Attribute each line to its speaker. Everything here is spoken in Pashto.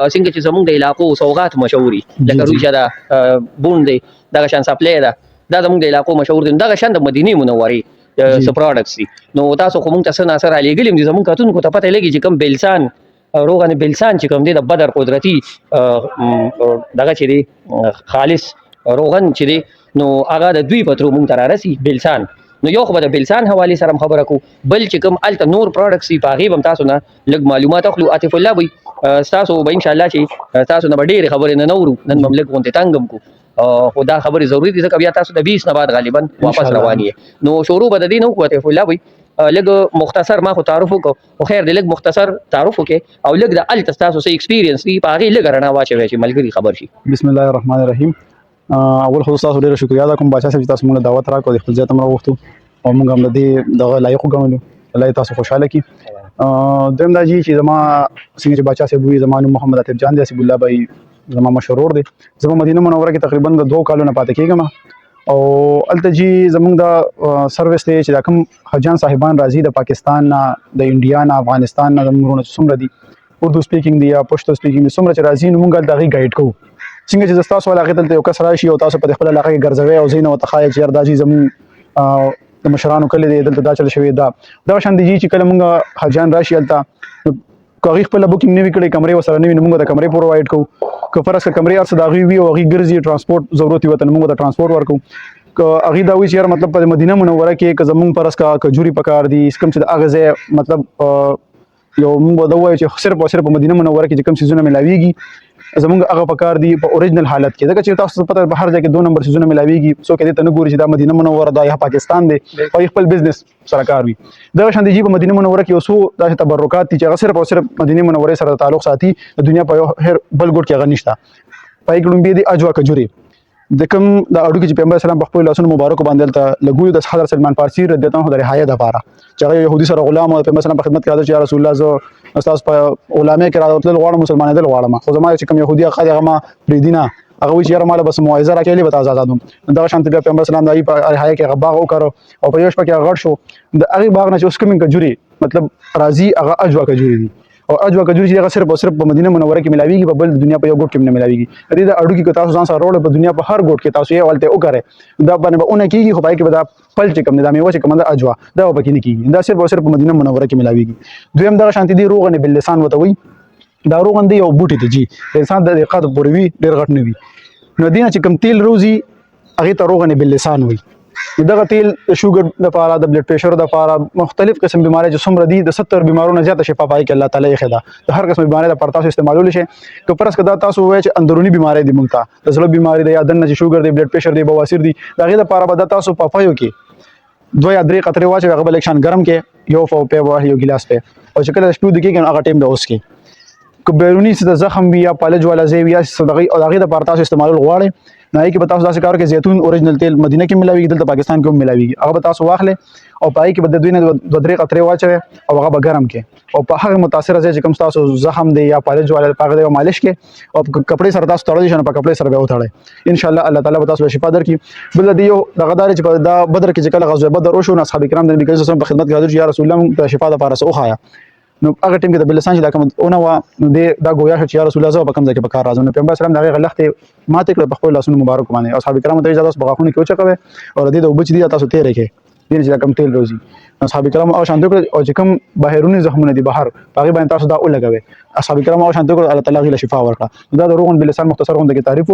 Speaker 1: څنګه چې زمونږ د علاقو سوغات مشهوري لکه روجه ده بون دی دغه شان سپلای ده دا زمونږ د علاقو مشهور دي دغه شان د مدینې منورې څه پروډکټس دي نو تاسو خو مونږ ته څه ناصر علی ګلم دي زمونږ کتونکو ته پته لګي چې کوم بلسان روغن بلسان چې کوم دی د بدر قدرتي دغه چې دی خالص روغن چې دی نو هغه د دوی په ترو مونږ ته رارسي بلسان نو یو خو به د بلسان حوالې سره خبره کو بل چې کوم الته نور پروډکټس دي په هغې به هم تاسو نه لږ معلومات اخلو عاطف الله وي ستاسو به انشاءالله چې تاسو نه به ډېرې خبرې نه اورو نن به هم لږ غونډې تنګ هم کو خو دا خبرې ضروري دي ځکه بیا تاسو د 20 نه بعد غالبا واپس روان یې نو شروع به د دې نه وکړو عاطف الله وي لږ مختصر ما خو تعارف وکړو خو خیر دی لږ مختصر تعارف وکړې او لږ د الته ستاسو څه ایکسپیرینس وي په هغې لږ رڼا واچوئ چې ملګري خبر شي
Speaker 2: بسم الله الرحمن الرحیم اول خو تاسو ډېره شکریا ده کوم باچا صاحب چې تاسو موږ دعوت راکړو د خپل ځای ته م راوغوښتو او موږ هم د دې دغه لایق وګڼلو الله تاسو خوشحاله کړي دویم دا چې زما څنګه چې باچا صاحب وي زما نوم محمد عاطف جان دی حسیب الله بھائی زما مشهور دی زما مدینه منوره کې تقریبا د 2 کالو نه پاتې کېږم او الته جی زمونږ د سروس دی چې دا کوم حجان صاحبان راځي د پاکستان نه د انډیا نه افغانستان نه زموږ ورونه څومره دي اردو سپیکینګ دی یا پښتو سپیکینګ دی څومره چې راځي نو موږ دغه ګایډ کوو څنګه چې تاسو ولا غیدل ته یو کس راشي او تاسو په خپل علاقه کې ګرځوي او زین او تخایل چې دا چې زموږ د مشرانو کله دی دلته دا چل شوی دا شان دي چې کله موږ حجان راشي الته کوغي خپل بوکینګ نه وکړي کمرې وسره نه وي موږ د کمرې پرووایډ کوو که فرض کمرې ارڅ داغي وي او هغه ګرځي ترانسپورت ضرورت وي ته موږ د ترانسپورت ورکو که هغه دا وی چې مطلب په مدینه منوره کې که زمونږ پرس کا کجوري پکار دي کوم چې د اغه مطلب یو موږ دا وایو چې صرف او صرف په مدینه منوره کې کوم سيزونه ملاويږي زمونږ هغه پکار دی په اوریجنل حالت کې ځکه چې تاسو پته په هر ځای کې 2 نمبر سيزونه ملاويږي سو کې ته نه ګوري چې دا مدینه منوره دا یا پاکستان دی او خپل بزنس سره کار وي دا شان دي په مدینه منوره کې اوسو دا تبرکات دي چې صرف او صرف مدینه منوره سره تعلق ساتي د دنیا په هر بل ګوټ کې غنښت پای ګړم به دي اجوا کجوري د کوم د اډو کې چې پیغمبر اسلام په خپل لاسونو مبارک باندې ته لګوي د حضرت سلمان فارسی رضی الله عنه د رهایه د پاره چې هغه يهودي سره غلام او پیغمبر اسلام په خدمت کې حاضر چې رسول الله زو استاد په علماء کې راوتل غواړم مسلمان دل غواړم خو زما چې کوم يهودي هغه ما پریدینا هغه وی چې مال بس موعظه راکېلې به آزادوم دا شانت بیا پیغمبر اسلام دای په رهایه کې غباغ وکړو او په یوش پکې غړ شو د هغه باغ نه چې اوس کوم کجوري مطلب راضي هغه اجوا کجوري دي او اجوا کجوري چې هغه صرف او صرف په مدینه منوره کې ملاويږي په بل دنیا په یو ګوټ کې نه ملاويږي دې د اډو کې تاسو ځان سره وروړي په دنیا په هر ګوټ کې تاسو یې ولته وکړي دا باندې به اون کېږي خو پای کې به دا پل چې کوم نظام یو چې کوم د اجوا دا په کې نه کېږي دا صرف او صرف په مدینه منوره کې ملاويږي دویم دا شانتي دي روغن بل لسان وته وي دا روغن دی یو بوټي ته جی انسان د قد پورې وي ډېر غټ نه وي نو دینه چې کوم تیل روزي هغه ته روغن بل لسان وي دغه تیل شوګر د لپاره د بلډ پریشر د لپاره مختلف قسم بیماری چې څومره دي د 70 بیمارونو زیاته شفا پای کې الله تعالی یې خدا د هر قسم بیماری لپاره تاسو استعمالول شي که پرس کدا تاسو وای چې اندرونی بیماری دي مونږ ته د زړه بیماری دی یا دنه چې شوګر دی بلډ پریشر دی بواسیر دی دغه لپاره به تاسو پپایو کې 2 یا 3 قطرې واچي هغه بل شان ګرم کې یو فو په واه یو ګلاس په او چې کله شپو دګي هغه ټیم د اوس کې که بیرونی څه د زخم بیا پالج والا زی بیا صدقې او هغه د لپاره تاسو استعمالول غواړي نه کې به تاسو داسې کار کې زیتون اوریجنل تیل مدینه کې ملاويږي دلته پاکستان کې هم ملاويږي هغه به تاسو واخلې او پای کې به د دوی نه 2-3 قطرې واچوي او هغه به ګرم کې او په هغه متاثر ځای چې کوم تاسو زخم دی یا پالج والا پاګه دی مالش کې او کپڑے سره تاسو تړل شي نه په کپڑے سره به وتړي ان شاء الله الله تعالی به تاسو شفا درکړي بل دی یو دغه دار چې دا بدر کې چې کله غزوه بدر او شو اصحاب کرام د نبی کریم صلی الله علیه وسلم په خدمت کې حاضر یا رسول الله ته شفا د پارس او خایا نو هغه ټیم کې د بلسان چې دا کوم اونه وا نو دا گویا چې یا رسول الله زو په کوم ځای کې په کار راځو نو پیغمبر اسلام دغه غلطه ماته کړ په خپل لاسونو مبارک باندې اصحاب کرام ته اجازه بغاخونه کې وچکوي او د دې وبچ دي تاسو تیرې کې دین چې کوم تیل روزي اصحاب کرام او شانته او چې کوم بهرونی زخمونه دي بهر باغی باندې تاسو دا ولګوي اصحاب کرام او شانته الله تعالی غي شفا ورکړه دا د روغن بلسان مختصر غونډه کې تعریف